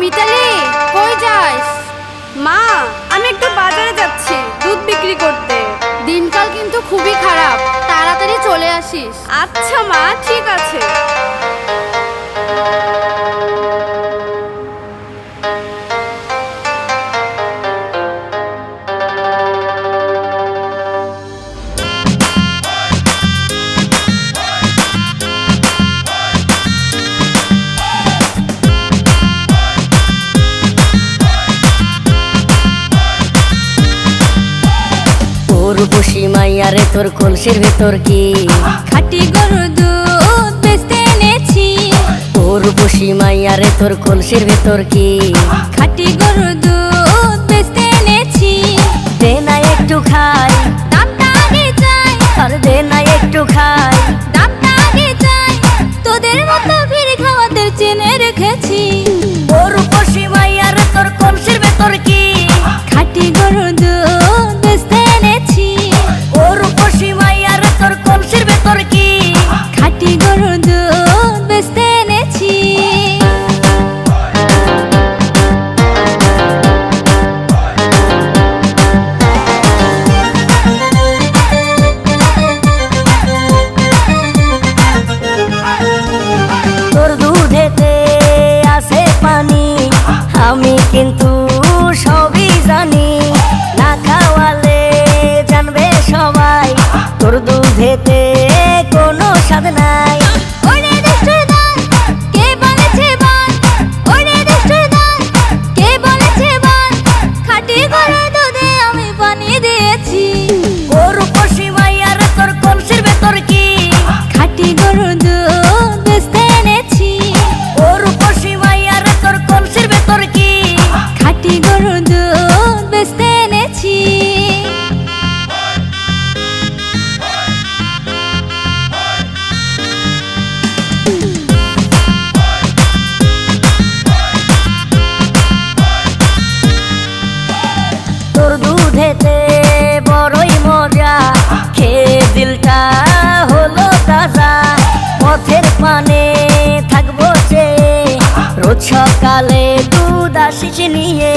মিতালি, কই যাস? মা, আমি একটু বাজারে যাচ্ছি দুধ বিক্রি করতে। দিনকাল কিন্তু খুবই খারাপ, তাড়াতাড়ি চলে আসিস। আচ্ছা মা, ঠিক আছে। রূপসী মাইয়ারে তোর কলসির ভেতর কি খাঁটি গরুর দুধ বেচতে এনেছি। ও রূপসী মাইয়ারে তোর কলসির ভেতর কি খাঁটি গরুর দুধ বেচতে এনেছি। দে না একটু খাই, দামটা আগে চাই। আর দে না একটু খাই, দামটা আগে চাই। তোদের মতো ভিড় খাওয়াদের চেনে রেখেছি। ও রূপসী মাইয়ারে তোর কলসির ভেতর কি খাঁটি গরুর দুধ বেচতে এনেছি। ও রূপসী মাইয়ারে তোর কলসির ভেতর কি খাঁটি গরুর দুধ বেচতে এনেছি। তোর দুধেতে আছে পানি, আমি কিন্তু সবই জানি। না খাওয়ালে জানবে সবাই তোর দুধেতে কোনো স্বাদ নাই। ওরে দুষ্টুর দল, কে বলেছে বল? ওরে দুষ্টুর দল, কে বলেছে বল? খাঁটি গরুর দুধে আমি পানি দিয়েছি। ও রূপসী মাইয়ারে তোর কলসির ভেতর কি খাঁটি গরুর দুধ বেচতে এনেছি। ও রূপসী মাইয়ারে তোর কলসির ভেতর কি খাঁটি গরুর দুধ বেচতে এনেছি। তোর দুধেতে বড়ই মজা, খেয়ে দিলটা হলো তাজা। পথের পানে থাকবো চেয়ে, রোজ সকালে দুধ আসিস নিয়ে।